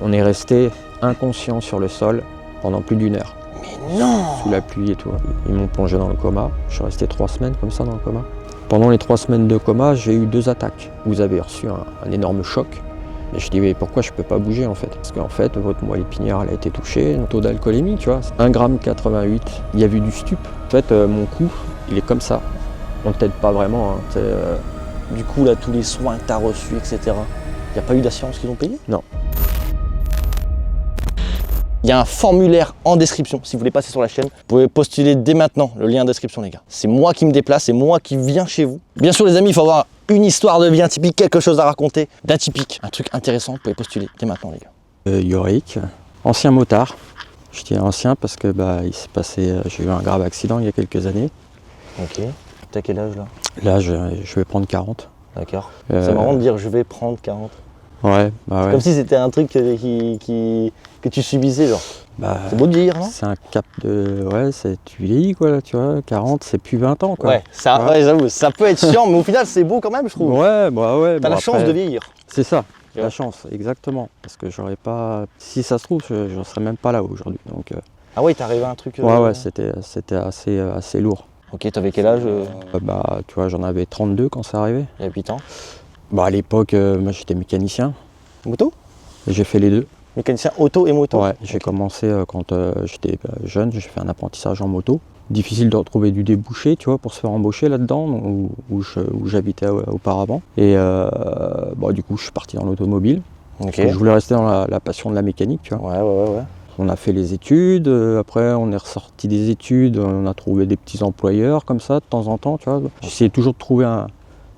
On est resté inconscient sur le sol pendant plus d'1 heure. Mais non! Sous la pluie et tout. Ils m'ont plongé dans le coma. Je suis resté 3 semaines comme ça dans le coma. Pendant les 3 semaines de coma, j'ai eu 2 attaques. Vous avez reçu un énorme choc. Et je dis mais pourquoi je peux pas bouger en fait? Parce qu'en fait votre moelle épinière elle a été touchée, le taux d'alcoolémie tu vois, 1,88 g. Il y a eu du stup. En fait mon cou il est comme ça. On t'aide pas vraiment. Hein. Du coup là tous les soins que tu as reçus, etc. Il n'y a pas eu d'assurance qu'ils ont payé? Non. Il y a un formulaire en description, si vous voulez passer sur la chaîne, vous pouvez postuler dès maintenant, le lien en description les gars. C'est moi qui me déplace, c'est moi qui viens chez vous. Bien sûr les amis, il faut avoir une histoire de vie atypique, quelque chose à raconter, d'atypique, un truc intéressant, vous pouvez postuler dès maintenant les gars. Yorick, ancien motard. Je dis ancien parce que il s'est passé, j'ai eu un grave accident il y a quelques années. Ok, t'as quel âge là? Là je vais prendre 40. D'accord. C'est marrant de dire je vais prendre 40. Ouais, bah ouais. Comme si c'était un truc que tu subissais genre. C'est beau de dire, non? C'est un cap de... Ouais, tu vieillis quoi là, tu vois, 40 c'est plus 20 ans quoi. Ouais, ouais, j'avoue, ça peut être chiant, mais au final c'est beau quand même je trouve. Ouais, bah ouais. T'as la chance de vieillir. C'est ça, Ouais. la chance, exactement. Parce que j'aurais pas... Si ça se trouve, je ne serais même pas là aujourd'hui. Donc, Ah ouais, t'es arrivé à un truc... Ouais, c'était assez lourd. Ok, t'avais quel âge? Tu vois, j'en avais 32 quand c'est arrivé. Il y a 8 ans. À l'époque, moi j'étais mécanicien. Moto? J'ai fait les deux. Mécanicien auto et moto? Ouais, j'ai commencé quand j'étais jeune, j'ai fait un apprentissage en moto. Difficile de retrouver du débouché, tu vois, pour se faire embaucher là-dedans, où j'habitais auparavant. Et du coup, je suis parti dans l'automobile. Okay. Je voulais rester dans la passion de la mécanique, tu vois. Ouais. On a fait les études, après on est ressorti des études, on a trouvé des petits employeurs comme ça, de temps en temps, tu vois. J'essayais toujours de trouver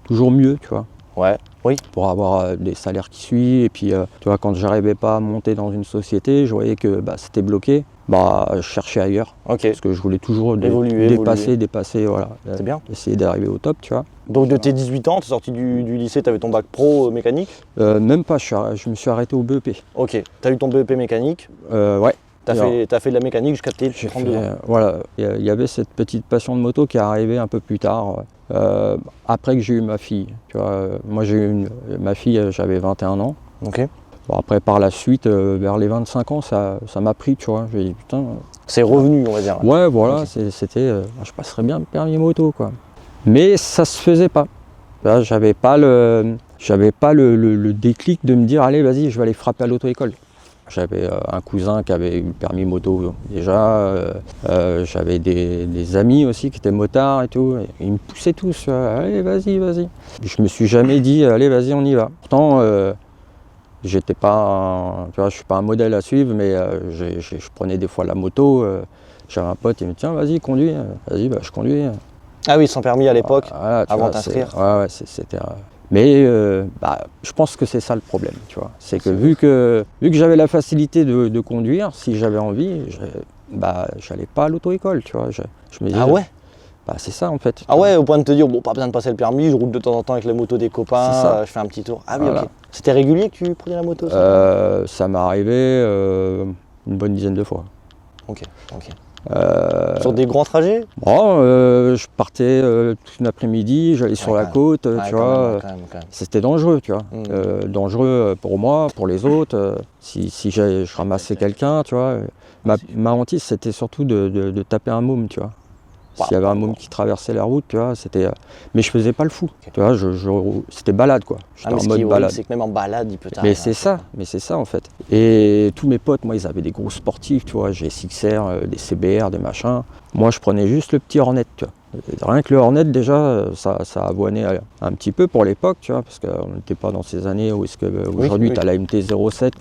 toujours mieux, tu vois. Ouais, oui. Pour avoir des salaires qui suivent. Et puis, tu vois, quand j'arrivais pas à monter dans une société, je voyais que c'était bloqué. Je cherchais ailleurs. Ok. Parce que je voulais toujours évoluer, dépasser, voilà. C'est bien. Essayer d'arriver au top, tu vois. Donc de tes 18 ans, tu es sorti du lycée, tu avais ton bac pro mécanique? Même pas, je me suis arrêté au BEP. Ok, tu as eu ton BEP mécanique? Ouais. Tu as fait de la mécanique jusqu'à tes 32 ans. Voilà, il y avait cette petite passion de moto qui est arrivée un peu plus tard, après que j'ai eu ma fille. Tu vois, moi j'ai eu ma fille, j'avais 21 ans. Ok. Bon, après par la suite, vers les 25 ans, ça m'a pris, tu vois. J'ai dit putain. C'est revenu, on va dire. Ouais, voilà, okay. C'était, je passerais bien le permis moto, quoi. Mais ça se faisait pas. Là, j'avais pas le déclic de me dire allez vas-y, je vais aller frapper à l'auto-école. J'avais un cousin qui avait eu le permis moto déjà, j'avais des amis aussi qui étaient motards et tout, et ils me poussaient tous, allez vas-y. Je me suis jamais dit allez vas-y on y va. Pourtant j'étais pas, tu vois, je suis pas un modèle à suivre, mais je prenais des fois la moto, j'avais un pote, il me dit tiens vas-y conduis, vas-y je conduis. Ah oui, sans permis à l'époque, voilà, avant de t'inscrire. Ouais, c'était... Mais je pense que c'est ça le problème, tu vois. C'est que vu que j'avais la facilité de conduire, si j'avais envie, j'allais pas à l'auto-école, tu vois. Je me disais, ah ouais? C'est ça en fait. Ah ouais, au point de te dire, bon, pas besoin de passer le permis, je roule de temps en temps avec la moto des copains, je fais un petit tour. Ah oui, voilà. Ok. C'était régulier que tu prenais la moto ça m'est arrivé une bonne dizaine de fois. Ok. Sur des grands trajets? Je partais toute une après-midi, j'allais sur la côte, tu vois. Quand même. C'était dangereux, tu vois. Dangereux pour moi, pour les autres. Si je ramassais quelqu'un, tu vois. Ma hantise, c'était surtout de taper un môme, tu vois. S'il y avait un môme qui traversait la route, tu vois, c'était... Mais je faisais pas le fou, tu vois, c'était balade, quoi. J'étais en mode balade. C'est que même en balade, il peut t'arriver. Mais c'est ça, en fait. Et tous mes potes, moi, ils avaient des gros sportifs, tu vois, j'ai SXR, des CBR, des machins. Moi, je prenais juste le petit Hornet, tu vois. Rien que le Hornet, déjà, ça avoinait un petit peu pour l'époque, tu vois, parce qu'on n'était pas dans ces années où aujourd'hui, tu as la MT-07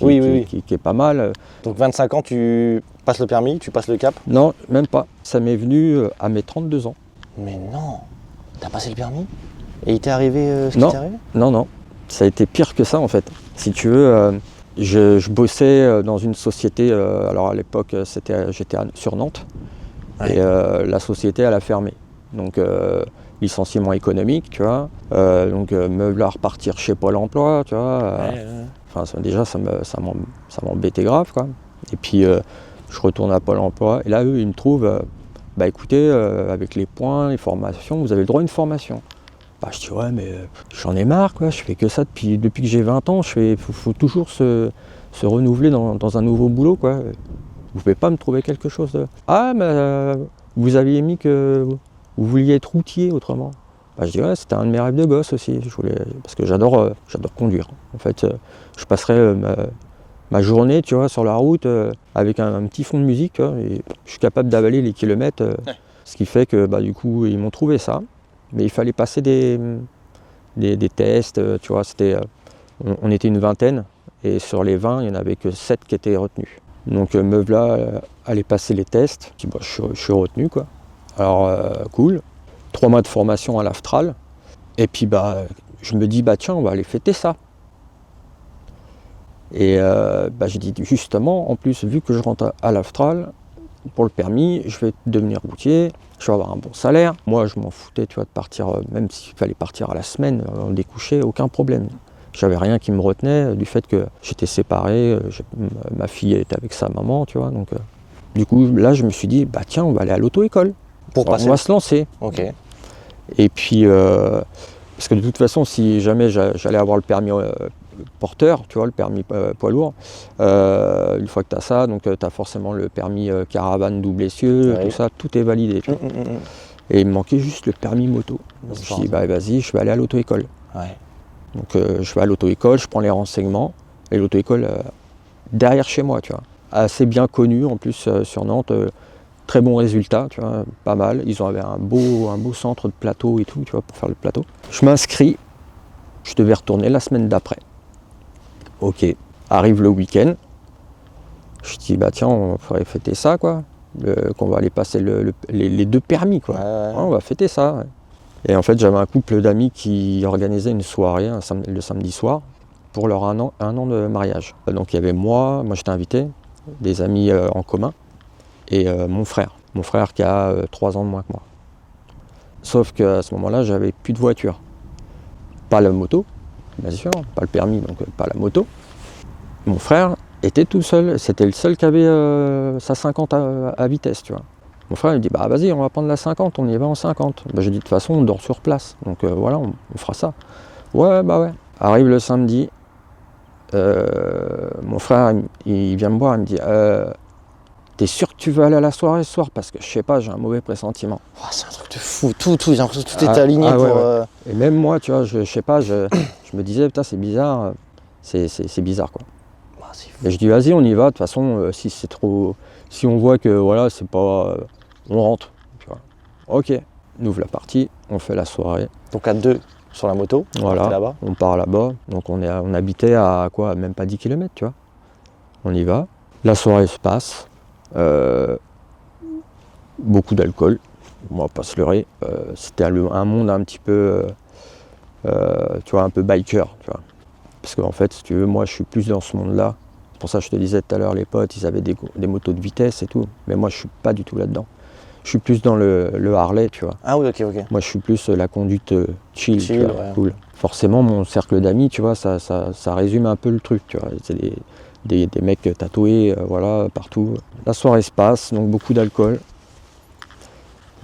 qui est pas mal. Donc 25 ans, tu passes le permis, tu passes le cap? Non, même pas. Ça m'est venu à mes 32 ans. Mais non! T'as passé le permis? Et il t'est arrivé ce qui t'est arrivé? Non. Ça a été pire que ça, en fait. Si tu veux, je bossais dans une société, alors à l'époque, j'étais sur Nantes, et la société, elle a fermé. Donc licenciement économique, tu vois, me vouloir repartir chez Pôle emploi, tu vois. Déjà ça m'embêtait grave, quoi. Et puis je retourne à Pôle emploi et là eux ils me trouvent, écoutez, avec les points, les formations, vous avez le droit à une formation. Je dis ouais mais j'en ai marre, quoi, je fais que ça depuis que j'ai 20 ans, faut toujours se se renouveler dans un nouveau boulot, quoi. Vous pouvez pas me trouver quelque chose de... Ah, mais vous aviez mis que vous vouliez être routier autrement. Bah, je dis ouais, c'était un de mes rêves de gosse aussi. Parce que j'adore conduire. En fait, je passerais ma journée, tu vois, sur la route avec un petit fond de musique, tu vois, et je suis capable d'avaler les kilomètres. Ce qui fait que du coup, ils m'ont trouvé ça. Mais il fallait passer des tests, tu vois. On était une vingtaine, et sur les 20, il n'y en avait que 7 qui étaient retenus. Donc me voilà aller passer les tests. Je dis, je suis retenu, quoi. Alors cool. 3 mois de formation à l'Aftral. Et puis je me dis tiens, on va aller fêter ça. Et j'ai dit justement, en plus, vu que je rentre à l'Aftral, pour le permis, je vais devenir routier, je vais avoir un bon salaire. Moi je m'en foutais, tu vois, de partir, même s'il fallait partir à la semaine, en découché, aucun problème. J'avais rien qui me retenait du fait que j'étais séparé, ma fille était avec sa maman, tu vois. Donc, du coup, là, je me suis dit, tiens, on va aller à l'auto-école. Pour passer. On va se lancer. Ok. Et puis, parce que de toute façon, si jamais j'allais avoir le permis porteur, tu vois, le permis poids lourd, une fois que tu as ça, donc tu as forcément le permis caravane double essieu, tout ça, tout est validé. Tu vois. Et il me manquait juste le permis moto. Donc, je me suis dit, vas-y, je vais aller à l'auto-école. Ouais. Donc je vais à l'auto-école, je prends les renseignements, et l'auto-école derrière chez moi, tu vois. Assez bien connue en plus sur Nantes, très bons résultats, tu vois, pas mal. Ils avaient un beau centre de plateau et tout, tu vois, pour faire le plateau. Je m'inscris, je devais retourner la semaine d'après. Ok, arrive le week-end, je dis tiens, on pourrait fêter ça, quoi, qu'on va aller passer les 2 permis, quoi. Ouais. On va fêter ça. Ouais. Et en fait, j'avais un couple d'amis qui organisait une soirée le samedi soir pour leur un an de mariage. Donc il y avait moi j'étais invité, des amis en commun, et mon frère qui a 3 ans de moins que moi. Sauf qu'à ce moment-là, j'avais plus de voiture. Pas la moto, bien sûr, pas le permis, donc pas la moto. Mon frère était tout seul, c'était le seul qui avait sa 50 à vitesse, tu vois. Mon frère il me dit vas-y, on va prendre la 50, on y va en 50. J'ai dit de toute façon on dort sur place, donc voilà, on fera ça. Ouais. Arrive le samedi, mon frère il vient me voir, il me dit t'es sûr que tu veux aller à la soirée ce soir? Parce que je sais pas, j'ai un mauvais pressentiment. Oh, c'est un truc de fou, j'ai l'impression que tout est aligné pour... Ouais. Et même moi, tu vois, je sais pas, je me disais putain c'est bizarre, c'est bizarre, quoi. Et je dis vas-y, on y va, de toute façon si on voit que voilà, c'est pas... on rentre, tu vois. Ok, on ouvre la partie, on fait la soirée. Donc à 2 sur la moto, voilà, là-bas. On part là-bas, donc on habitait à quoi, même pas 10 km, tu vois. On y va, la soirée se passe, beaucoup d'alcool, on va pas se leurrer, c'était un monde un petit peu, tu vois, un peu biker, tu vois. Parce qu'en fait, si tu veux, moi je suis plus dans ce monde-là. C'est pour ça que je te disais tout à l'heure, les potes, ils avaient des motos de vitesse et tout. Mais moi je suis pas du tout là-dedans. Je suis plus dans le Harley, tu vois. Ah oui, ok. Moi je suis plus la conduite chill, tu vois, ouais. cool. Forcément, mon cercle d'amis, tu vois, ça résume un peu le truc, tu vois. C'est des mecs tatoués, voilà, partout. La soirée se passe, donc beaucoup d'alcool.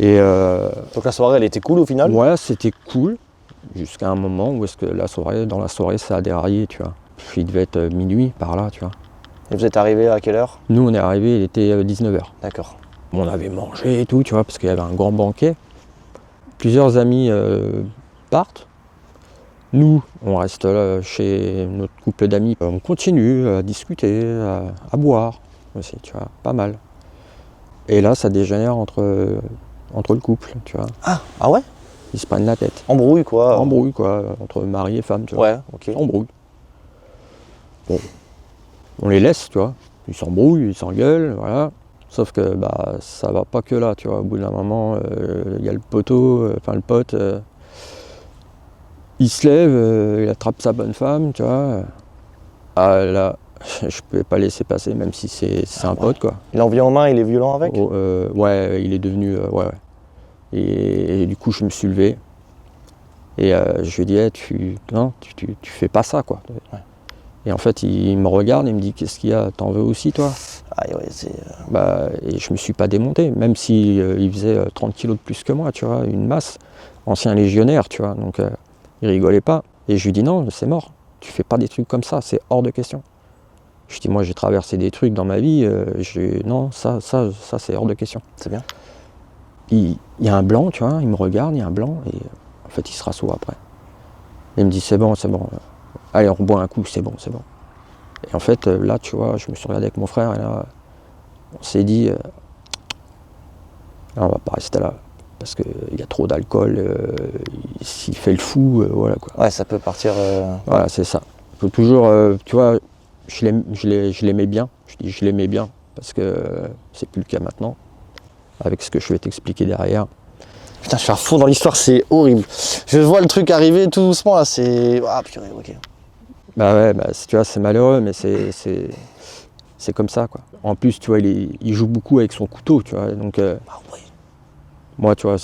Et donc la soirée, elle était cool au final? Ouais, c'était cool. Jusqu'à un moment où dans la soirée, ça a déraillé, tu vois. Il devait être minuit par là, tu vois. Et vous êtes arrivé à quelle heure? Nous, on est arrivé, il était 19h. D'accord. On avait mangé et tout, tu vois, parce qu'il y avait un grand banquet. Plusieurs amis partent. Nous, on reste là chez notre couple d'amis. On continue à discuter, à boire aussi, tu vois, pas mal. Et là, ça dégénère entre le couple, tu vois. Ah ouais? Ils se prennent la tête. Embrouille quoi. Embrouille quoi, entre mari et femme, tu vois. Ouais, ok. Embrouille. Bon, on les laisse, tu vois. Ils s'embrouillent, ils s'engueulent, voilà. Sauf que ça va pas que là, tu vois. Au bout d'un moment, il y a le poteau, le pote, il se lève, il attrape sa bonne femme, tu vois. Ah là, je pouvais pas laisser passer, même si c'est un pote, quoi. Il en vient en main, il est violent avec? Ouais, il est devenu, ouais. Et du coup, je me suis levé. Et je lui ai dit, tu fais pas ça, quoi. Ouais. Et en fait, il me regarde et me dit, qu'est-ce qu'il y a, t'en veux aussi, toi? Ah ouais, c'est... Et je me suis pas démonté, même si il faisait 30 kilos de plus que moi, tu vois, une masse, ancien légionnaire, tu vois, donc il rigolait pas. Et je lui dis, non, c'est mort, tu fais pas des trucs comme ça, c'est hors de question. Je dis, moi, j'ai traversé des trucs dans ma vie, non, ça c'est hors de question. C'est bien. Il y a un blanc, tu vois, il me regarde, il y a un blanc, et en fait, il se rassoit après. Il me dit, c'est bon, allez, on reboit un coup, c'est bon. Et en fait, là, tu vois, je me suis regardé avec mon frère, et là, on s'est dit, on va pas rester là, parce qu'il y a trop d'alcool, s'il fait le fou, voilà quoi. Ouais, ça peut partir. Voilà, c'est ça. Il faut toujours, tu vois, je l'aimais bien, je dis je l'aimais bien, parce que c'est plus le cas maintenant, avec ce que je vais t'expliquer derrière. Putain, je suis à fond dans l'histoire, c'est horrible. Je vois le truc arriver tout doucement là, c'est. Ah purée, ok. Bah ouais, tu vois, c'est malheureux, mais c'est comme ça, quoi. En plus, tu vois, il joue beaucoup avec son couteau, tu vois, donc Ah ouais. moi, tu vois,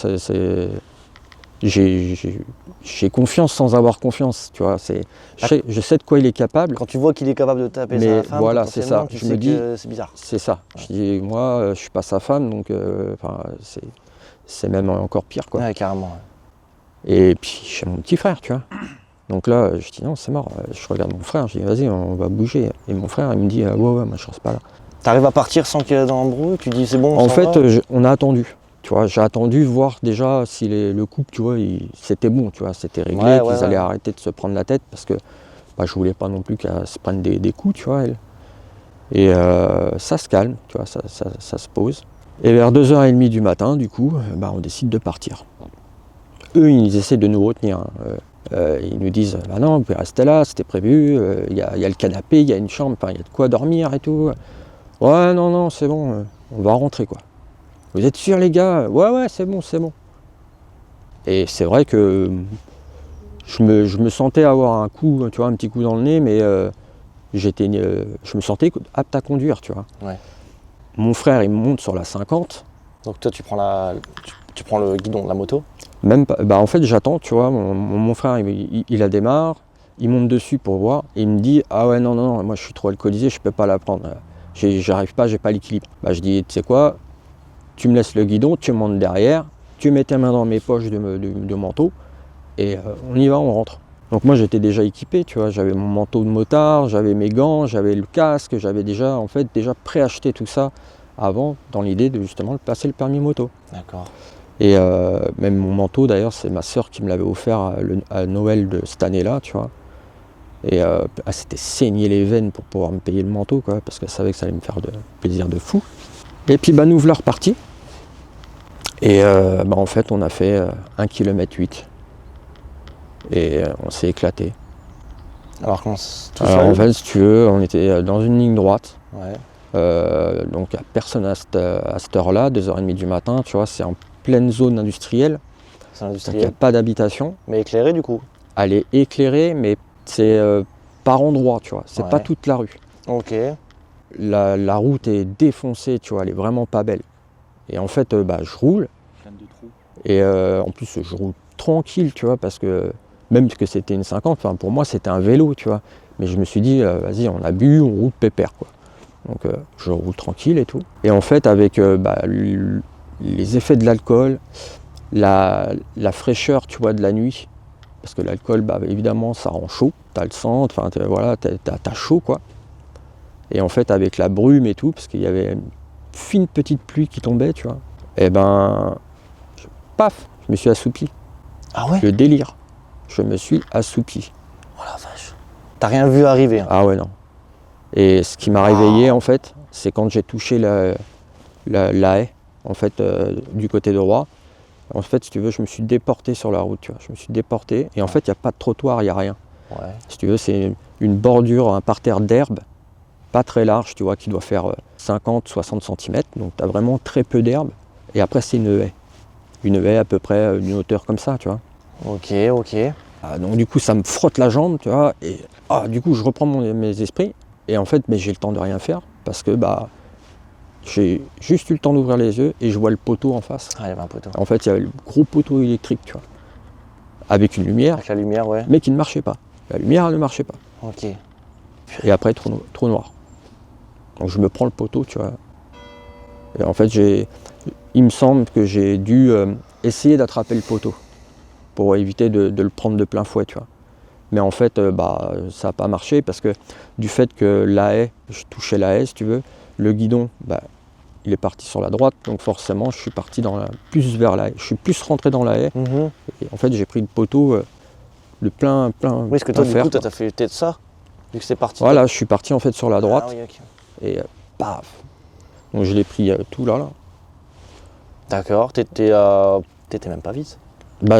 j'ai confiance sans avoir confiance, tu vois. Je sais de quoi il est capable. Quand tu vois qu'il est capable de taper Mais sa femme, voilà, c'est ça. tu Je sais me dis, que c'est bizarre. c'est ça. Je dis, moi, je suis pas sa femme, donc c'est même encore pire, quoi. Ouais, carrément. Et puis, chez mon petit frère, tu vois. Donc là, je dis, non, c'est mort. Je regarde mon frère, je dis, vas-y, on va bouger. Et mon frère, il me dit, ouais, moi, je reste pas là. T'arrives à partir sans qu'il y ait d'embrouille, tu dis c'est bon. En fait, on a attendu. Tu vois, j'ai attendu voir déjà si le couple, tu vois, c'était bon, tu vois, c'était réglé, qu'ils allaient arrêter de se prendre la tête, parce que je voulais pas non plus qu'elle se prenne des coups, tu vois, elle. Et ça se calme, tu vois, ça se pose. Et vers 2h30 du matin, du coup, on décide de partir. Eux, ils essaient de nous retenir. Ils nous disent, bah non, vous pouvez rester là, c'était prévu, il y a le canapé, il y a une chambre, il y a de quoi dormir et tout. Ouais, non, c'est bon, on va rentrer, quoi. Vous êtes sûrs, les gars? Ouais, c'est bon. Et c'est vrai que je me sentais avoir un coup, tu vois, un petit coup dans le nez, mais je me sentais apte à conduire, tu vois. Ouais. Mon frère, il me monte sur la 50. Donc toi, tu prends le guidon de la moto. Même pas, en fait, j'attends, tu vois, mon frère, il la démarre, il monte dessus pour voir, et il me dit, ah ouais, non, moi je suis trop alcoolisé, je peux pas la prendre. J'arrive pas, j'ai pas l'équilibre. Je dis, tu sais quoi, tu me laisses le guidon, tu montes derrière, tu mets tes mains dans mes poches de manteau, et on y va, on rentre. Donc moi j'étais déjà équipé, tu vois, j'avais mon manteau de motard, j'avais mes gants, j'avais le casque, j'avais déjà préacheté tout ça avant, dans l'idée de justement passer le permis moto. D'accord. Et même mon manteau d'ailleurs, c'est ma sœur qui me l'avait offert à Noël de cette année-là, tu vois. Et c'était saigner les veines pour pouvoir me payer le manteau, quoi, parce qu'elle savait que ça allait me faire de plaisir de fou. Et puis nous voilà repartis. Et en fait on a fait 1,8 km. Et on s'est éclaté. Alors en fait, si tu veux, on était dans une ligne droite. Ouais. Donc il n'y a personne à cette heure-là, 2h30 du matin, tu vois, c'est en pleine zone industrielle. C'est Donc industriel. il n'y a pas d'habitation. Mais éclairé du coup. Elle est éclairée, mais c'est par endroits, tu vois, c'est pas toute la rue. Ok. La route est défoncée, tu vois, elle est vraiment pas belle. Et en fait, je roule. Pleine de trous. Et en plus, je roule tranquille, tu vois, parce que même que c'était une 50, pour moi, c'était un vélo, tu vois. Mais je me suis dit, vas-y, on a bu, on roule pépère, quoi. Donc, je roule tranquille et tout. Et en fait, avec les effets de l'alcool, la fraîcheur, tu vois, de la nuit, parce que l'alcool, évidemment, ça rend chaud. T'as le sang, enfin, voilà, t'as chaud, quoi. Et en fait, avec la brume et tout, parce qu'il y avait une fine petite pluie qui tombait, tu vois, et paf, je me suis assoupi. Ah ouais. Le délire. Je me suis assoupi. Oh la vache. T'as rien vu arriver. Hein. Ah ouais, non. Et ce qui m'a réveillé, en fait, c'est quand j'ai touché la haie, en fait, du côté droit. En fait, si tu veux, je me suis déporté sur la route, tu vois. Je me suis déporté. Et en fait, il n'y a pas de trottoir, il n'y a rien. Ouais. Si tu veux, c'est une bordure, un parterre d'herbe, pas très large, tu vois, qui doit faire 50-60 cm. Donc, tu as vraiment très peu d'herbe. Et après, c'est une haie. Une haie à peu près d'une hauteur comme ça, tu vois. Ok. Donc du coup, ça me frotte la jambe, tu vois. Et du coup, je reprends mes esprits. Et en fait, j'ai le temps de rien faire parce que j'ai juste eu le temps d'ouvrir les yeux et je vois le poteau en face. Ah, il y avait un poteau. En fait, il y avait le gros poteau électrique, tu vois, avec une lumière, Avec la lumière, ouais. mais qui ne marchait pas. La lumière, elle ne marchait pas. Ok. Et après, trou noir. Donc je me prends le poteau, tu vois. Et en fait, il me semble que j'ai dû essayer d'attraper le poteau pour éviter de le prendre de plein fouet, tu vois. Mais en fait, ça n'a pas marché parce que du fait que la haie, je touchais la haie, si tu veux, le guidon, il est parti sur la droite, donc forcément, je suis parti plus vers la haie. Je suis plus rentré dans la haie. Et en fait, j'ai pris le poteau de plein. Oui, parce que toi, plein du fer, coup, quoi. t'as fait peut-être ça, vu que c'est parti. Voilà, je suis parti en fait sur la droite. Ah, oui, ok. Et paf. Donc je l'ai pris tout là. D'accord, t'étais même pas vite.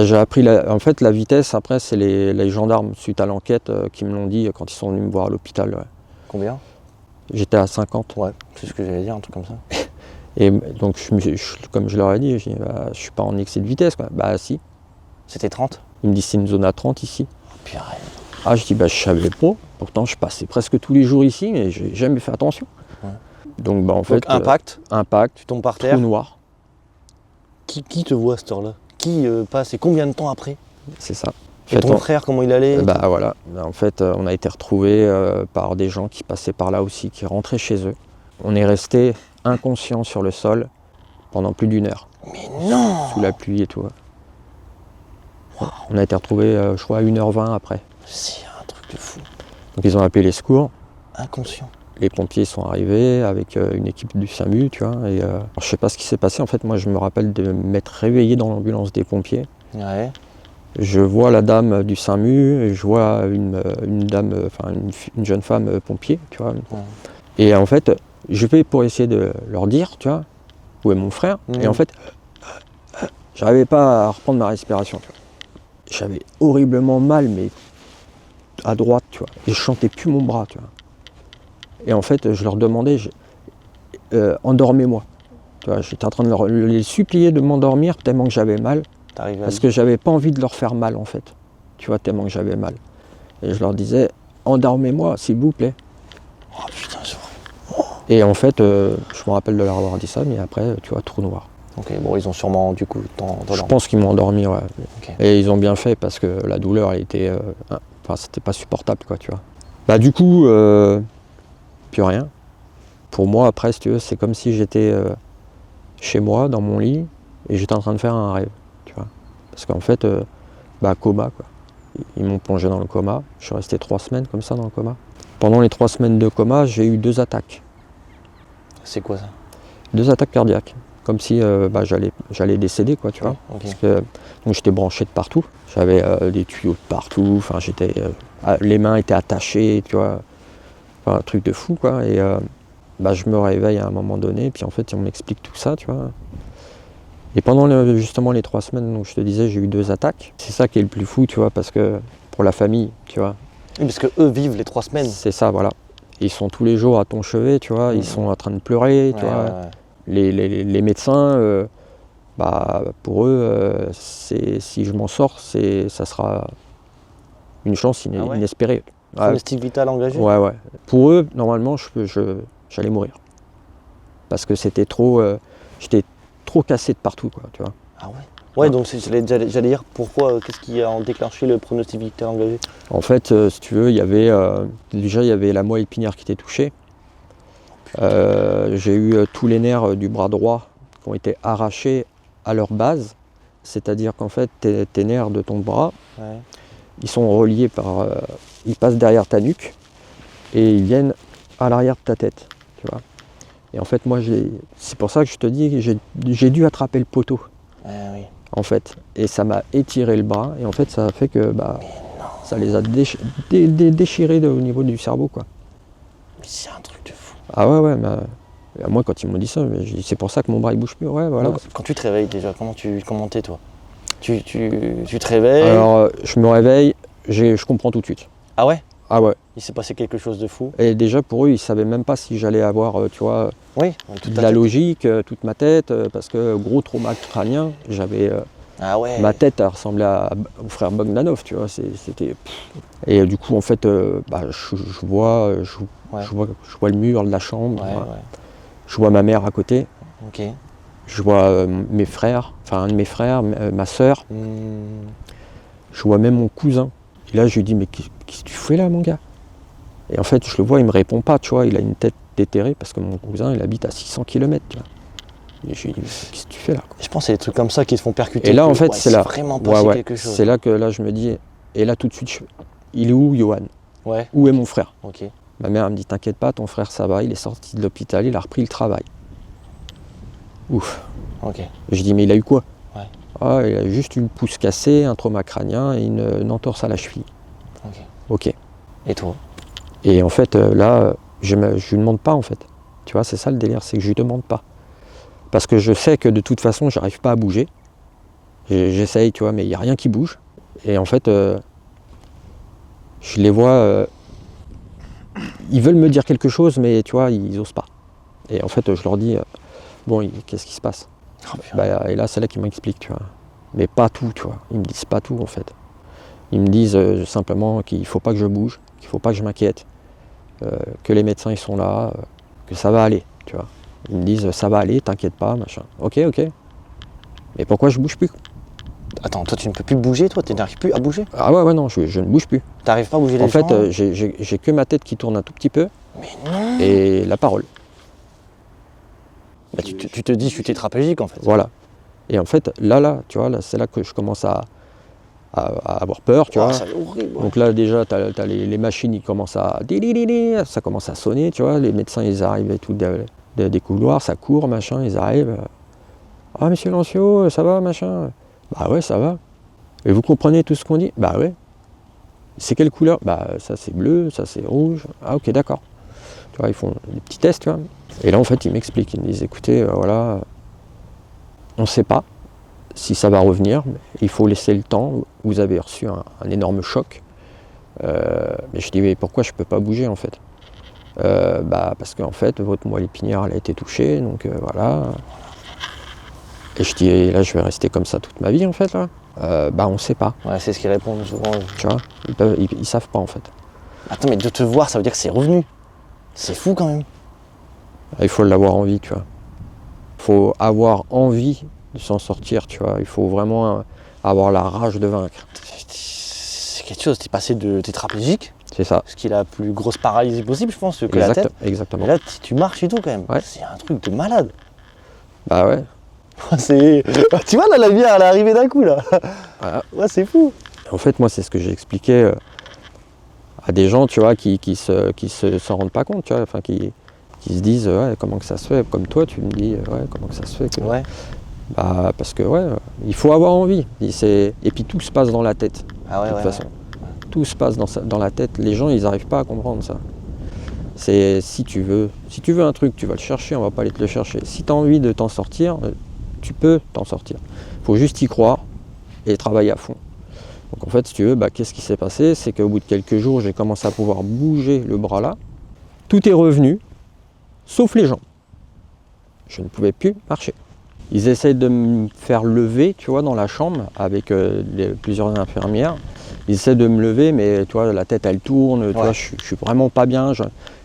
J'ai appris en fait la vitesse. Après, c'est les gendarmes suite à l'enquête qui me l'ont dit quand ils sont venus me voir à l'hôpital. Ouais. Combien? J'étais à 50. Ouais, c'est ce que j'allais dire, un truc comme ça. Et donc, comme je leur ai dit, je suis pas en excès de vitesse, quoi. Bah si. C'était 30? Ils me disent c'est une zone à 30 ici. Puis arrête. Ah, je dis je savais pas. Pourtant, je passais presque tous les jours ici, mais j'ai jamais fait attention. Ouais. Donc en fait. Impact. Impact. Tu tombes par Trou terre. noir. Qui te voit à cette heure-là? Qui passe et combien de temps après? C'est ça. Et ton frère, comment il allait? Voilà. En fait, on a été retrouvés par des gens qui passaient par là aussi, qui rentraient chez eux. On est resté inconscient sur le sol pendant plus d'1 heure. Mais non! Sous la pluie et tout. Wow. On a été retrouvés, je crois, à 1h20 après. C'est un truc de fou. Donc ils ont appelé les secours. Inconscient. Les pompiers sont arrivés avec une équipe du SAMU, tu vois. Et je sais pas ce qui s'est passé. En fait, moi, je me rappelle de m'être réveillé dans l'ambulance des pompiers. Ouais. Je vois la dame du SAMU, et je vois une jeune femme pompier, tu vois. Ouais. Et en fait, je vais pour essayer de leur dire, tu vois, où est mon frère. Et en fait, j'arrivais pas à reprendre ma respiration. Tu vois. J'avais horriblement mal, mais à droite, tu vois. Et je sentais plus mon bras, tu vois. Et en fait, je leur demandais, endormez-moi. Tu vois, j'étais en train de les supplier de m'endormir tellement que j'avais mal. Parce que j'avais pas envie de leur faire mal, en fait. Tu vois, tellement que j'avais mal. Et je leur disais, endormez-moi, s'il vous plaît. Oh putain, c'est vrai. Et en fait, je me rappelle de leur avoir dit ça, mais après, tu vois, trou noir. Ok, bon, ils ont sûrement, du coup, Je pense qu'ils m'ont endormi, ouais. Okay. Et ils ont bien fait parce que la douleur, elle était... c'était pas supportable, quoi, tu vois. Du coup, plus rien. Pour moi, après, si tu veux, c'est comme si j'étais chez moi, dans mon lit, et j'étais en train de faire un rêve, tu vois. Parce qu'en fait, coma, quoi. Ils m'ont plongé dans le coma. Je suis resté 3 semaines comme ça dans le coma. Pendant les 3 semaines de coma, j'ai eu 2 attaques. C'est quoi ça? 2 attaques cardiaques. Comme si j'allais décéder, quoi, tu vois. Okay. Parce que donc j'étais branché de partout. J'avais des tuyaux de partout. Enfin, les mains étaient attachées, tu vois. Enfin, un truc de fou, quoi. Et je me réveille à un moment donné. Puis en fait, on m'explique tout ça, tu vois. Et pendant justement les 3 semaines, donc je te disais, j'ai eu 2 attaques. C'est ça qui est le plus fou, tu vois, parce que pour la famille, tu vois. Oui, parce que eux vivent les 3 semaines. C'est ça, voilà. Ils sont tous les jours à ton chevet, tu vois. Ils sont en train de pleurer, tu vois. Ouais. Les médecins, pour eux, si je m'en sors, ça sera une chance inespérée. Pronostic vital engagé? Ouais. Pour eux, normalement, j'allais mourir. Parce que c'était trop... j'étais trop cassé de partout, quoi, tu vois. Ah ouais? Ouais, donc j'allais dire pourquoi, qu'est-ce qui a déclenché le pronostic vital engagé? En fait, si tu veux, il y avait la moelle épinière qui était touchée. J'ai eu tous les nerfs du bras droit qui ont été arrachés à leur base. C'est-à-dire qu'en fait, tes nerfs de ton bras, ils sont reliés ils passent derrière ta nuque et ils viennent à l'arrière de ta tête, tu vois. Et en fait, moi, c'est pour ça que je te dis que j'ai dû attraper le poteau, en fait. Et ça m'a étiré le bras et en fait, ça a fait que ça les a déchirés au niveau du cerveau, quoi. Mais c'est un truc de fou. Ah ouais, moi, quand ils m'ont dit ça, c'est pour ça que mon bras, il bouge plus, ouais, voilà. Donc, quand tu te réveilles déjà, comment t'es, toi? Tu te réveilles? Alors, je me réveille, je comprends tout de suite. Ah ouais? Ah ouais. Il s'est passé quelque chose de fou? Et déjà, pour eux, ils savaient même pas si j'allais avoir, tu vois, toute la logique, toute ma tête, parce que gros trauma crânien, j'avais... Ma tête, elle ressemblait au frère Bogdanov, tu vois, c'était... Et du coup, en fait, je vois le mur de la chambre, je vois ma mère à côté, je vois mes frères, enfin un de mes frères, ma soeur, je vois même mon cousin. Et là, je lui dis, mais qu'est-ce que tu fais là, mon gars? Et en fait, je le vois, il me répond pas, tu vois, il a une tête déterrée, parce que mon cousin, il habite à 600 km, tu vois. Et je lui dis, qu'est-ce que tu fais là, quoi? Je pense que c'est des trucs comme ça qui te font percuter. Et là, en fait, c'est là. Vraiment passé quelque chose. C'est là que je me dis, et là, tout de suite, il est où Johan? Ouais, Où est mon frère? ok. Ma mère elle me dit, t'inquiète pas, ton frère ça va, il est sorti de l'hôpital, il a repris le travail. Ouf. Ok. Je dis, mais il a eu quoi? Ouais. Ah, il a juste une pouce cassée, un trauma crânien et une entorse à la cheville. Ok. Ok. Et toi? Et en fait, là, je lui demande pas en fait. Tu vois, c'est ça le délire, c'est que je lui demande pas. Parce que je sais que de toute façon, j'arrive pas à bouger. J'essaye, tu vois, mais il n'y a rien qui bouge. Et en fait, je les vois, ils veulent me dire quelque chose, mais tu vois, ils osent pas. Et en fait, je leur dis, bon, qu'est-ce qui se passe? Et là, c'est là qu'ils m'expliquent, tu vois. Mais pas tout, tu vois. Ils me disent pas tout, en fait. Ils me disent simplement qu'il faut pas que je bouge, qu'il faut pas que je m'inquiète, que les médecins, ils sont là, que ça va aller, tu vois. Ils me disent, ça va aller, t'inquiète pas, machin. Ok. Mais pourquoi je bouge plus? Attends, toi tu ne peux plus bouger, toi? Tu n'arrives plus à bouger? Ah ouais, non, je ne bouge plus. T'arrives pas à bouger les En fait, jambes? j'ai que ma tête qui tourne un tout petit peu Mais non! et la parole. Bah, tu te dis, je suis tétraplégique en fait. Voilà. Et en fait, là, tu vois, là, c'est là que je commence à avoir peur, tu vois. Ça va être horrible. Donc là, déjà, t'as les machines, ils commencent à... Ça commence à sonner, tu vois. Les médecins, ils arrivent et tout, des couloirs, ça court, machin, ils arrivent. Ah, monsieur Lancio, ça va, machin? Bah ouais, ça va. Et vous comprenez tout ce qu'on dit? Bah ouais. C'est quelle couleur? Bah ça c'est bleu, ça c'est rouge. Ah ok, d'accord. Tu vois, ils font des petits tests, tu vois. Et là, en fait, ils m'expliquent, ils me disent, écoutez, voilà, on ne sait pas si ça va revenir, mais il faut laisser le temps. Vous avez reçu un énorme choc. Mais je dis, mais pourquoi je ne peux pas bouger, en fait? Parce qu'en fait, votre moelle épinière, elle a été touchée, donc voilà. Et je dis, et là, je vais rester comme ça toute ma vie, en fait, là. On ne sait pas, Ouais, c'est ce qu'ils répondent souvent. tu vois. Ils savent pas, en fait. Attends, mais de te voir, ça veut dire que c'est revenu. C'est fou quand même. Il faut l'avoir envie, tu vois. Il faut avoir envie de s'en sortir, tu vois. Il faut vraiment avoir la rage de vaincre. C'est quelque chose, t'es passé de tétraplégique, C'est ça. ce qui est la plus grosse paralysie possible, je pense, que la tête. Exactement. Et là, tu marches et tout quand même. Ouais. C'est un truc de malade. Bah ouais. Tu vois, là, la lumière, elle est arrivée d'un coup, là. Voilà. Ouais, c'est fou. En fait, moi, c'est ce que j'ai expliqué à des gens, tu vois, qui s'en rendent pas compte, tu vois, enfin, qui se disent, ouais, comment que ça se fait? Comme toi, tu me dis, ouais, comment que ça se fait que... Ouais. Bah, parce que, ouais, il faut avoir envie. Et puis, tout se passe dans la tête, Ah ouais, de toute ouais, façon. Tout se passe dans la tête. Les gens, ils n'arrivent pas à comprendre ça. C'est si tu veux un truc, tu vas le chercher, on va pas aller te le chercher. Si tu as envie de t'en sortir, tu peux t'en sortir. Il faut juste y croire et travailler à fond. Donc en fait, si tu veux, qu'est-ce qui s'est passé? C'est qu'au bout de quelques jours, j'ai commencé à pouvoir bouger le bras là. Tout est revenu, sauf les jambes. Je ne pouvais plus marcher. Ils essayent de me faire lever, tu vois, dans la chambre avec plusieurs infirmières. Ils essaient de me lever, mais tu vois, la tête elle tourne, tu vois, je suis vraiment pas bien.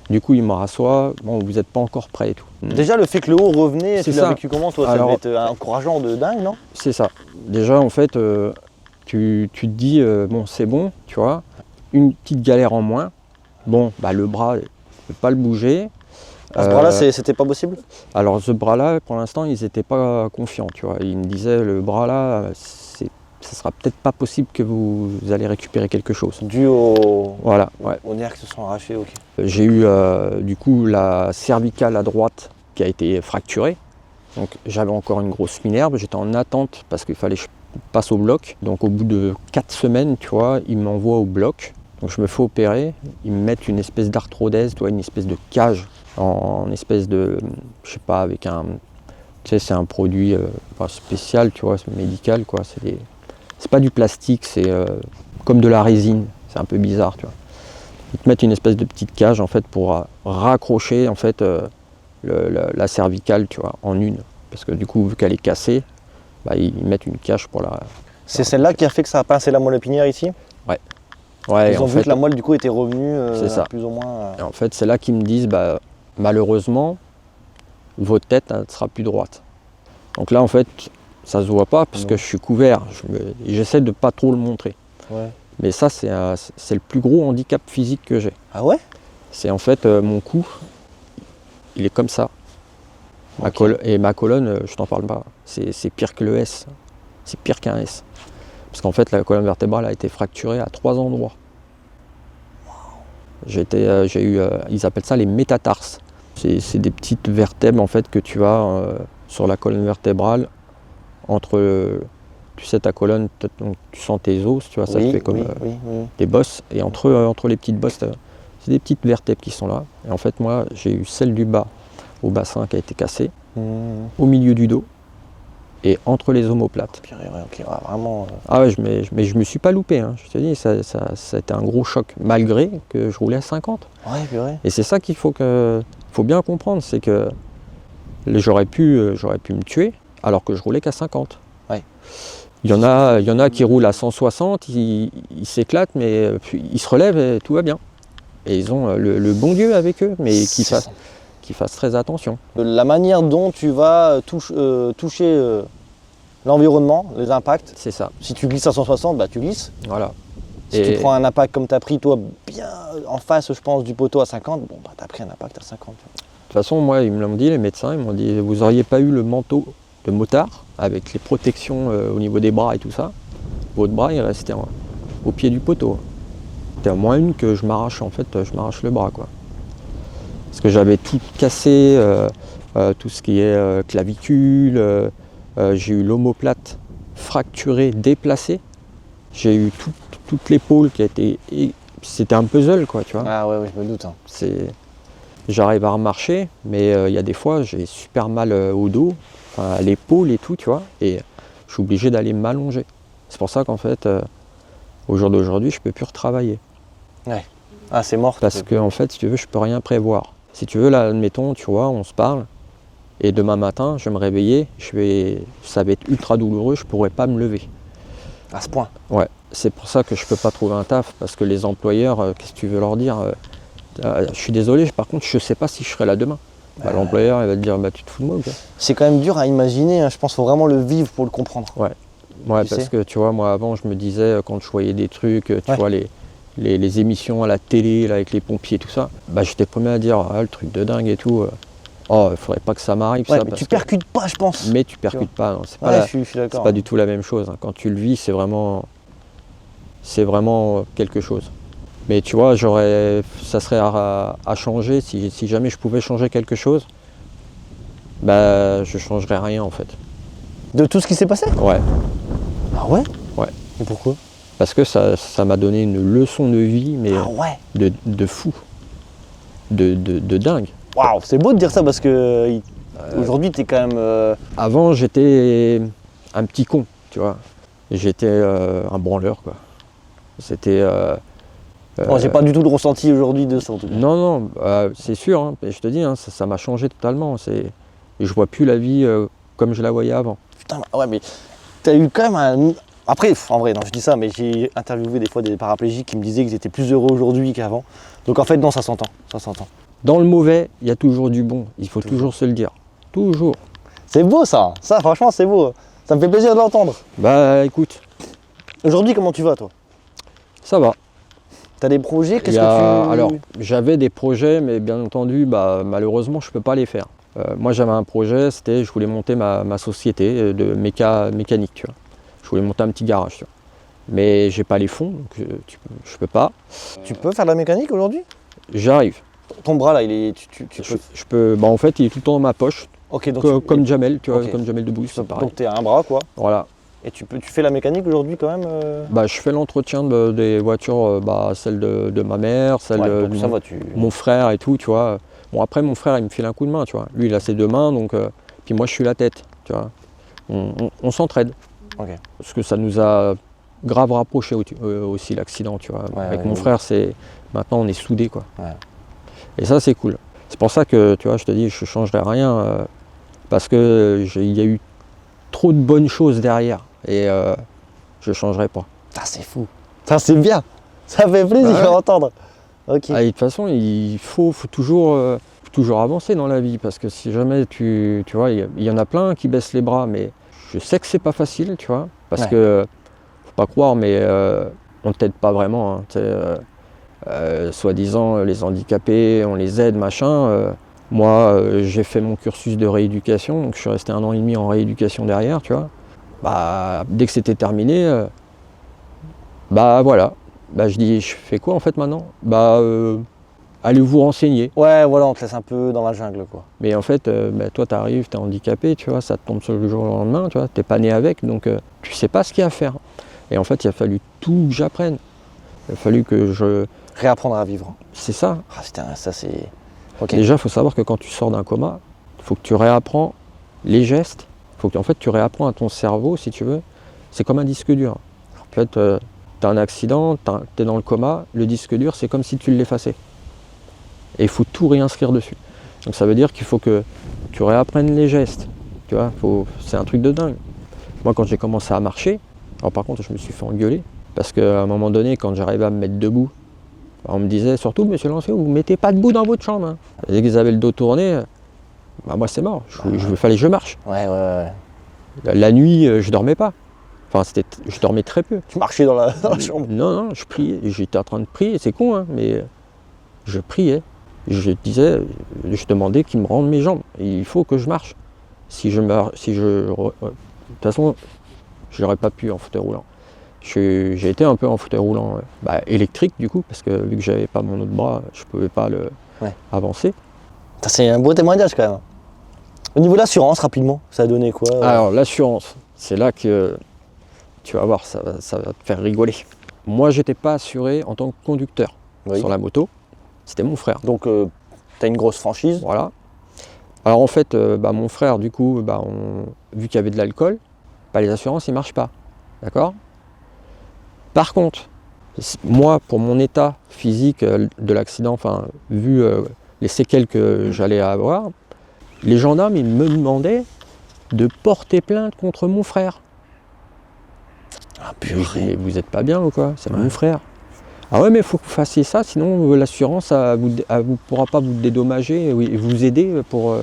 Du coup, ils me rassoient. Bon, vous n'êtes pas encore prêt et tout. Déjà, le fait que le haut revenait, tu C'est l'as ça. vécu comment, toi? Ça Alors, devait être encourageant de dingue, non? C'est ça. Déjà, en fait, tu te dis, bon, c'est bon, tu vois, une petite galère en moins. Bon, le bras, je ne peux pas le bouger. À ce bras-là, c'était pas possible? Alors, ce bras-là, pour l'instant, ils n'étaient pas confiants, tu vois. Ils me disaient, le bras-là, ça sera peut-être pas possible que vous allez récupérer quelque chose. Dû aux nerfs qui se sont arrachés, ok. J'ai eu, du coup, la cervicale à droite qui a été fracturée. Donc, j'avais encore une grosse minerve. J'étais en attente parce qu'il fallait que je passe au bloc. Donc, au bout de 4 semaines, tu vois, ils m'envoient au bloc. Donc, je me fais opérer. Ils me mettent une espèce d'arthrodèse, tu vois, une espèce de cage en espèce de, je sais pas, avec un, tu sais, c'est un produit spécial, tu vois, médical, quoi. C'est pas du plastique, c'est comme de la résine. C'est un peu bizarre, tu vois. Ils te mettent une espèce de petite cage, en fait, pour raccrocher, en fait, la cervicale, tu vois, en une. Parce que du coup, vu qu'elle est cassée, ils mettent une cage pour la... C'est celle-là qui a fait que ça a pincé la moelle épinière ici? Ouais. Ouais, ils ont vu que la moelle, du coup, était revenue plus ou moins... Et en fait, c'est là qu'ils me disent, malheureusement, votre tête, elle ne sera plus droite. Donc là, en fait, ça se voit pas parce que je suis couvert. J'essaie de pas trop le montrer. Ouais. Mais ça, c'est le plus gros handicap physique que j'ai. Ah ouais? C'est en fait mon cou, il est comme ça. Et ma colonne, je t'en parle pas. C'est pire que le S. C'est pire qu'un S. Parce qu'en fait, la colonne vertébrale a été fracturée à 3 endroits. J'ai eu, ils appellent ça les métatarses. C'est des petites vertèbres en fait que tu as sur la colonne vertébrale entre, tu sais, ta colonne, donc, tu sens tes os, tu vois, ça te fait comme des bosses. Et entre les petites bosses, c'est des petites vertèbres qui sont là. Et en fait, moi, j'ai eu celle du bas au bassin qui a été cassée, au milieu du dos et entre les omoplates. Vraiment. Ah ouais, mais je me suis pas loupé, hein. Je te dis, ça a été un gros choc, malgré que je roulais à 50. Ouais, purée. Et c'est ça qu'il faut bien comprendre, c'est que j'aurais pu me tuer alors que je roulais qu'à 50. Ouais. Il y en a qui roulent à 160, ils s'éclatent, mais puis ils se relèvent et tout va bien. Et ils ont le bon Dieu avec eux, mais qu'ils fassent très attention. La manière dont tu vas toucher l'environnement, les impacts. C'est ça. Si tu glisses à 160, bah tu glisses. Voilà. Si tu prends un impact comme tu as pris, toi, bien en face, je pense, du poteau à 50, bon, bah tu as pris un impact à 50. De toute façon, moi, ils me l'ont dit, les médecins, ils m'ont dit, vous n'auriez pas eu le manteau de motard, avec les protections au niveau des bras et tout ça, votre bras, il restait au pied du poteau. C'était à moins une que je m'arrache, en fait, je m'arrache le bras, quoi. Parce que j'avais tout cassé, tout ce qui est clavicule, j'ai eu l'omoplate fracturée, déplacée. J'ai eu toute l'épaule qui a été... C'était un puzzle, quoi, tu vois. Ah ouais, je me doute. Hein. J'arrive à remarcher, mais il y a des fois, j'ai super mal au dos, à l'épaule et tout, tu vois, et je suis obligé d'aller m'allonger. C'est pour ça qu'en fait, au jour d'aujourd'hui, je peux plus retravailler. Ouais. Ah, c'est mort. Parce que, en fait, si tu veux, je peux rien prévoir. Si tu veux, là, admettons, tu vois, on se parle, et demain matin, je vais me réveiller, ça va être ultra douloureux, je pourrais pas me lever. À ce point. Ouais, c'est pour ça que je peux pas trouver un taf, parce que les employeurs, qu'est-ce que tu veux leur dire je suis désolé, par contre, je sais pas si je serai là demain. Bah, l'employeur, il va te dire, bah, tu te fous de moi ou quoi. C'est quand même dur à imaginer, hein. Je pense qu'il faut vraiment le vivre pour le comprendre. Ouais, parce que tu vois, moi avant, je me disais, quand je voyais des trucs, tu vois, les émissions à la télé, là, avec les pompiers, tout ça, bah, j'étais le premier à dire, ah, le truc de dingue et tout. Il faudrait pas que ça m'arrive. Ouais, ça, mais parce tu percutes pas, je pense. Mais tu percutes pas, non. C'est pas, je suis d'accord. C'est pas du tout la même chose. Hein. Quand tu le vis, c'est vraiment quelque chose. Mais tu vois, ça serait à changer. Si jamais je pouvais changer quelque chose, bah, je changerais rien en fait. De tout ce qui s'est passé? Ouais. Ah ouais? Ouais. Et pourquoi? Parce que ça m'a donné une leçon de vie, mais de fou, de dingue. Waouh, c'est beau de dire ça parce que aujourd'hui, t'es quand même... Avant, j'étais un petit con, tu vois. J'étais un branleur, quoi. C'était... j'ai pas du tout le ressenti aujourd'hui de ça en tout cas. Non, c'est sûr, hein, je te dis, hein, ça m'a changé totalement. Je vois plus la vie comme je la voyais avant. Putain, ouais, mais t'as eu quand même un... Après, en vrai, non, je dis ça, mais j'ai interviewé des fois des paraplégiques qui me disaient qu'ils étaient plus heureux aujourd'hui qu'avant. Donc en fait, non, ça s'entend, ça s'entend. Dans le mauvais, il y a toujours du bon. Il faut toujours se le dire. Toujours. C'est beau ça, franchement, c'est beau. Ça me fait plaisir de l'entendre. Bah écoute. Aujourd'hui, comment tu vas, toi? Ça va. T'as des projets? Alors, j'avais des projets, mais bien entendu, bah, malheureusement, je ne peux pas les faire. Moi, j'avais un projet, je voulais monter ma société de mécanique, tu vois. Je voulais monter un petit garage, tu vois. Mais j'ai pas les fonds, donc je peux pas. Tu peux faire de la mécanique aujourd'hui? J'arrive. Ton bras là, il est. Je peux. Bah, en fait, il est tout le temps dans ma poche. Ok, donc comme Jamel, tu vois, comme Jamel Debbouze, c'est pareil. Donc tu as un bras, quoi. Voilà. Et tu fais la mécanique aujourd'hui quand même Bah, je fais l'entretien des voitures, celle de ma mère, celle de mon frère et tout, tu vois. Bon, après, mon frère, il me file un coup de main, tu vois. Lui, il a ses deux mains, donc... puis moi, je suis la tête, tu vois. On s'entraide. Okay. Parce que ça nous a grave rapproché aussi, l'accident, tu vois. Avec mon frère, maintenant, on est soudés, quoi. Ouais. Et ça, c'est cool. C'est pour ça que, tu vois, je te dis, je ne changerai rien, parce qu'il y a eu trop de bonnes choses derrière. Et je ne changerai pas. Ça, c'est fou. Ça, c'est bien. Ça fait plaisir à entendre. Okay. De toute façon, il faut toujours avancer dans la vie, parce que si jamais tu vois, il y en a plein qui baissent les bras, mais je sais que c'est pas facile, tu vois, parce que, faut pas croire, mais on t'aide pas vraiment, hein, soi-disant, les handicapés, on les aide, machin. Moi, j'ai fait mon cursus de rééducation, donc je suis resté 1 an et demi en rééducation derrière, tu vois. Bah, dès que c'était terminé, bah voilà, Bah je dis, je fais quoi en fait maintenant? Bah allez vous renseigner. Ouais, voilà, on te laisse un peu dans la jungle, quoi. Mais en fait, bah, toi t'arrives, t'es handicapé, tu vois, ça te tombe sur le jour au lendemain, tu vois, t'es pas né avec, donc tu sais pas ce qu'il y a à faire. Et en fait, il a fallu tout que j'apprenne. Il a fallu que je... Réapprendre à vivre. C'est ça. Ah, putain, ça c'est... Ok. Déjà, il faut savoir que quand tu sors d'un coma, il faut que tu réapprends les gestes. Il faut que en fait, tu réapprends à ton cerveau, si tu veux. C'est comme un disque dur. En fait, tu as un accident, tu es dans le coma, le disque dur, c'est comme si tu l'effaçais. Et il faut tout réinscrire dessus. Donc ça veut dire qu'il faut que tu réapprennes les gestes. Tu vois, c'est un truc de dingue. Moi, quand j'ai commencé à marcher, alors par contre, je me suis fait engueuler. Parce qu'à un moment donné, quand j'arrivais à me mettre debout, on me disait surtout, monsieur Lancier, vous ne mettez pas debout dans votre chambre. Hein. Dès qu'ils avaient le dos tourné, bah moi c'est mort. Il fallait que je marche. Ouais. La nuit, je dormais pas. Enfin, je dormais très peu. Tu marchais dans la chambre. Non, je priais. J'étais en train de prier, c'est con, hein, mais je priais. Je demandais qu'ils me rendent mes jambes. Il faut que je marche. De toute façon, je n'aurais pas pu en fauteuil roulant. J'ai été un peu en fauteuil roulant électrique du coup, parce que vu que j'avais pas mon autre bras, je pouvais pas avancer. C'est un beau témoignage quand même. Au niveau de l'assurance, rapidement, ça a donné quoi Alors l'assurance, c'est là que tu vas voir, ça va te faire rigoler. Moi, j'étais pas assuré en tant que conducteur sur la moto. C'était mon frère. Donc, tu as une grosse franchise. Voilà. Alors en fait, mon frère, du coup, vu qu'il y avait de l'alcool, les assurances, ils marchent pas. D'accord ? Par contre, moi, pour mon état physique de l'accident, vu les séquelles que j'allais avoir, les gendarmes, ils me demandaient de porter plainte contre mon frère. Ah je dis, mais vous n'êtes pas bien ou quoi? C'est mon frère. Ah ouais, mais il faut que vous fassiez ça, sinon l'assurance ne pourra pas vous dédommager et vous aider pour...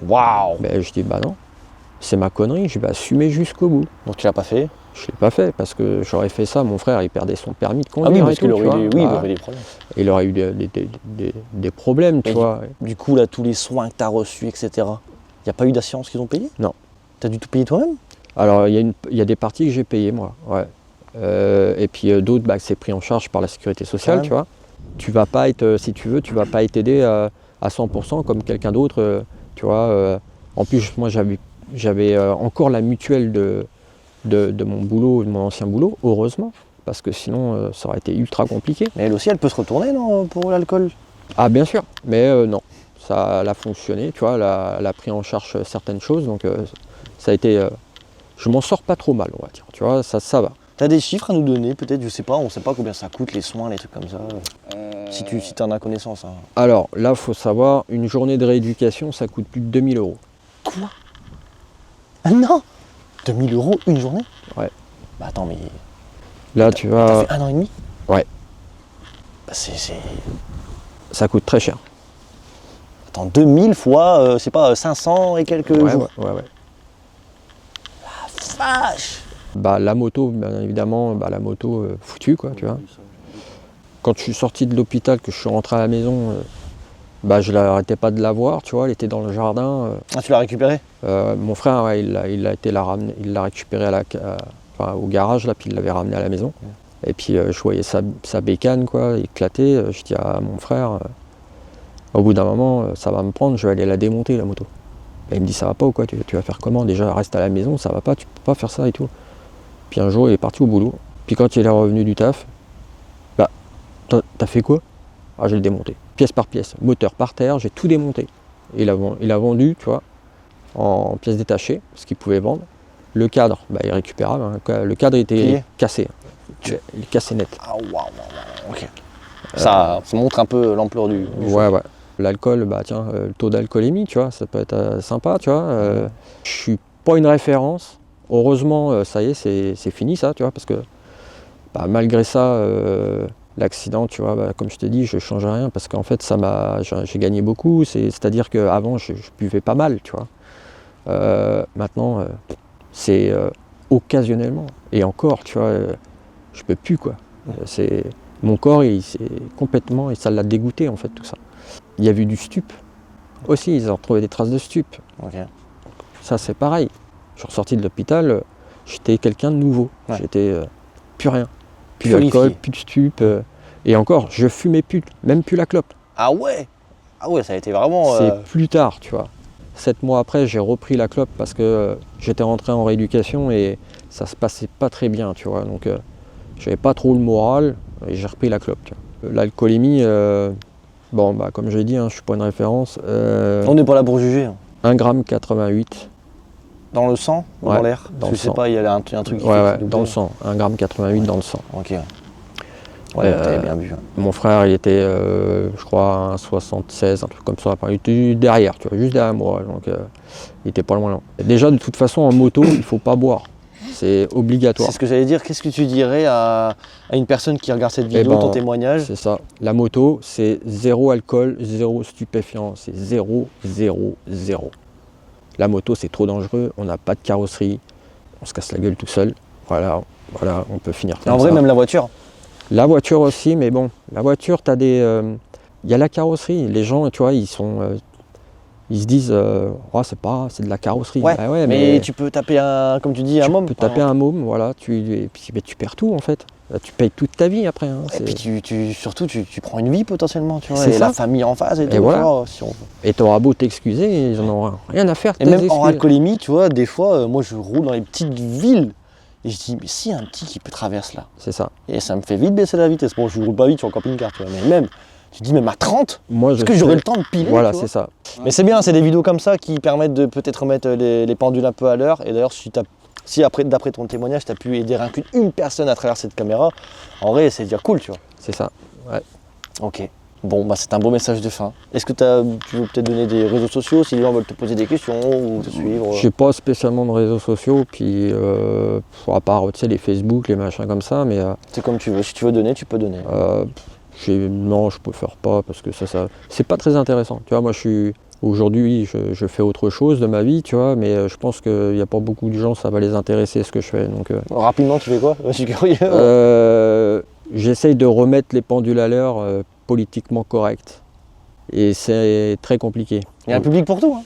Waouh! Je dis, bah non, c'est ma connerie, je vais assumer jusqu'au bout. Donc tu l'as pas fait? Je ne l'ai pas fait parce que j'aurais fait ça, mon frère il perdait son permis de conduire. Ah oui, parce qu'il aurait eu des problèmes. Il aurait eu des problèmes, tu vois. Du coup, là, tous les soins que tu as reçus, etc., il n'y a pas eu d'assurance qu'ils ont payé? Non. Tu as dû tout payer toi-même? Alors, il y a des parties que j'ai payées, moi. Ouais. Et puis d'autres, c'est pris en charge par la sécurité sociale, tu vois. Tu vas pas être, si tu veux, tu vas pas être aidé à 100% comme quelqu'un d'autre, tu vois. En plus, moi, j'avais encore la mutuelle de mon boulot, de mon ancien boulot, heureusement, parce que sinon ça aurait été ultra compliqué. Mais elle aussi, elle peut se retourner, non, pour l'alcool? Ah bien sûr, mais non, ça a fonctionné, tu vois, elle a pris en charge certaines choses, donc ça a été... je m'en sors pas trop mal, on va dire, tu vois, ça va. T'as des chiffres à nous donner, peut-être, je sais pas, on sait pas combien ça coûte, les soins, les trucs comme ça, si tu en as connaissance. Hein. Alors là, il faut savoir, une journée de rééducation, ça coûte plus de 2000 €. Quoi? Ah non! 2000 € une journée? Ouais. Bah attends, mais... Là, tu vas... T'as fait 1 an et demi? Ouais. Bah ça coûte très cher. Attends, 2000 fois, c'est pas 500 et quelques jours? Ouais. La vache! La moto, bien évidemment, la moto foutue, quoi, tu vois. Quand je suis sorti de l'hôpital, que je suis rentré à la maison, je n'arrêtais pas de la voir, tu vois, elle était dans le jardin. Ah, tu l'as récupérée? Mon frère, ouais, il l'a récupérée au garage, là, puis il l'avait ramenée à la maison. Et puis je voyais sa bécane, quoi, éclater. Je dis à mon frère, au bout d'un moment, ça va me prendre, je vais aller la démonter, la moto. Et il me dit, ça va pas ou quoi, tu vas faire comment? Déjà, reste à la maison, ça va pas, tu peux pas faire ça et tout. Puis un jour, il est parti au boulot. Puis quand il est revenu du taf, t'as fait quoi? Ah, j'ai le démonté, pièce par pièce, moteur par terre, j'ai tout démonté. Et il a vendu, tu vois, en pièces détachées, ce qu'il pouvait vendre. Le cadre, il est récupérable, hein. Le cadre était cassé. Il est cassé net. Ah waouh, ok. Ça montre un peu l'ampleur du ouais. L'alcool, le taux d'alcoolémie, tu vois, ça peut être sympa, tu vois. Je suis pas une référence. Heureusement, ça y est, c'est fini ça, tu vois, parce que malgré ça, l'accident, tu vois, comme je t'ai dit, je ne change rien parce qu'en fait, j'ai gagné beaucoup. C'est-à-dire qu'avant, je buvais pas mal, tu vois. Maintenant, c'est occasionnellement. Et encore, tu vois, je peux plus, quoi. Mon corps, c'est complètement, et ça l'a dégoûté, en fait, tout ça. Il y a eu du stup. Aussi, ils ont retrouvé des traces de stup. Okay. Ça, c'est pareil. Je suis ressorti de l'hôpital, j'étais quelqu'un de nouveau. Ouais. J'étais plus rien. Plus d'alcool, Purifié. plus de stup. Et encore, je fumais plus, même plus la clope. Ah ouais. Ah ouais, ça a été vraiment... C'est plus tard, tu vois. 7 mois après, j'ai repris la clope parce que j'étais rentré en rééducation et ça se passait pas très bien, tu vois. Donc, j'avais pas trop le moral et j'ai repris la clope. Tu vois. L'alcoolémie, bon, bah, comme je l'ai dit, hein, je suis pas une référence. On n'est pas là pour juger. 1,88 g. Dans le sang ou Ouais, dans l'air? dans Je le sais sang. pas, il y a un truc qui Ouais, fait ouais, doubler. dans le sang. 1,88 g dans le sang. Ok. Ouais, t'avais bien vu. Mon frère, il était, je crois, 1,76, un truc comme ça. Enfin, il était derrière, tu vois, juste derrière moi. Donc, il était pas loin là. Déjà, de toute façon, en moto, il faut pas boire. C'est obligatoire. C'est ce que j'allais dire. Qu'est-ce que tu dirais à une personne qui regarde cette vidéo, ben, ton témoignage? C'est ça. La moto, c'est 0 alcool, 0 stupéfiant. C'est 0, 0, 0. La moto, c'est trop dangereux. On n'a pas de carrosserie. On se casse la gueule tout seul. Voilà, on peut finir comme En vrai, ça. même la voiture. La voiture aussi, mais bon, la voiture, t'as des... Il y a la carrosserie. Les gens, tu vois, ils se disent, oh, c'est de la carrosserie. Ouais, Bah ouais, mais tu peux taper un, comme tu dis, un môme. peux taper un môme, voilà. Et puis ben, tu perds tout en fait. Là, tu payes toute ta vie après. Hein, Et puis surtout, tu prends une vie potentiellement, tu vois. C'est Et ça. la famille en face et tout. voilà. Tu vois, si on veut. Et t'auras beau t'excuser, ils en auront rien à faire. Et tes même en excuses. alcoolémie, tu vois, des fois, moi je roule dans les petites villes. Et je dis, mais si un petit qui peut traverser là. C'est ça. Et ça me fait vite baisser la vitesse. Bon, je roule pas vite, je suis en camping-car, tu vois. Mais même, tu te dis, même à 30, Moi, est-ce que j'aurai le temps de piler? Voilà, tu vois c'est ça. Mais c'est bien, c'est des vidéos comme ça qui permettent de peut-être remettre les pendules un peu à l'heure. Et d'ailleurs, si après, d'après ton témoignage, tu as pu aider une personne à travers cette caméra, en vrai, c'est déjà cool, tu vois. C'est ça. Ouais. Ok. Bon, bah c'est un beau message de fin. Est-ce que tu veux peut-être donner des réseaux sociaux si les gens veulent te poser des questions ou te suivre? J'ai pas spécialement de réseaux sociaux, puis à part tu sais, les Facebook, les machins comme ça, mais C'est comme tu veux. Si tu veux donner, tu peux donner. non, je préfère pas parce que ça c'est pas très intéressant. Tu vois, moi aujourd'hui, je fais autre chose de ma vie, tu vois, mais je pense qu'il n'y a pas beaucoup de gens, ça va les intéresser ce que je fais. Donc, Rapidement, tu fais quoi? Je suis curieux. j'essaye de remettre les pendules à l'heure politiquement correct. Et c'est très compliqué. Il y a un public pour tout. Hein.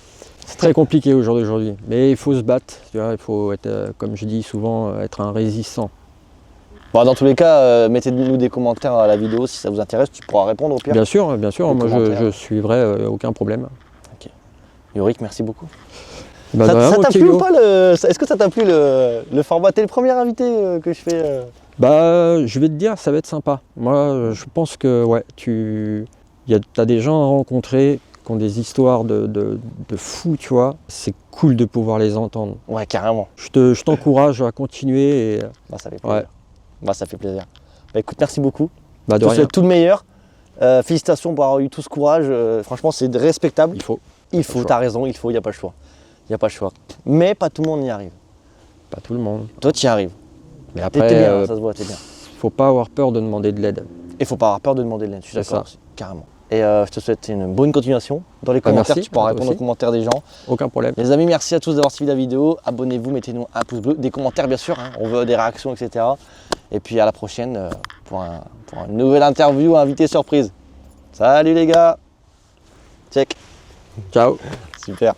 C'est très compliqué au jour d'aujourd'hui. Mais il faut se battre, tu vois, il faut être, comme je dis souvent, être un résistant. Bon, dans tous les cas, mettez-nous des commentaires à la vidéo si ça vous intéresse. Tu pourras répondre au pire. Bien sûr, Les moi commentaires. je suivrai, aucun problème. Yorick, merci beaucoup. Bah, ça de rien, t'a plu Thilo. ou pas Est-ce que ça t'a plu le format? T'es le premier invité que je fais. Bah, je vais te dire, ça va être sympa. Moi, je pense que ouais, t'as des gens à rencontrer qui ont des histoires de fous, tu vois. C'est cool de pouvoir les entendre. Ouais, carrément. Je t'encourage à continuer. Et, Bah, ça fait plaisir. ouais, Bah, ça fait plaisir. Bah, écoute, merci beaucoup. bah, Je de te rien. souhaite tout le meilleur. Félicitations pour avoir eu tout ce courage. Franchement, c'est respectable. Il faut. Il faut, choix. t'as raison, il faut, il n'y a pas le choix. Il n'y a pas le choix. Mais pas tout le monde y arrive. Pas tout le monde. Toi, tu y arrives. Mais T'es après, bien, ça se voit, t'es bien. faut pas avoir peur de demander de l'aide. Il faut pas avoir peur de demander de l'aide, je suis C'est d'accord ça. aussi, carrément. Et je te souhaite une bonne continuation. Dans les commentaires, merci, tu pourras toi répondre aux aussi. commentaires des gens. Aucun problème. Les amis, merci à tous d'avoir suivi la vidéo. Abonnez-vous, mettez-nous un pouce bleu, des commentaires bien sûr, hein. On veut des réactions, etc. Et puis à la prochaine pour une nouvelle interview, invité surprise. Salut les gars. Check. Ciao. Super.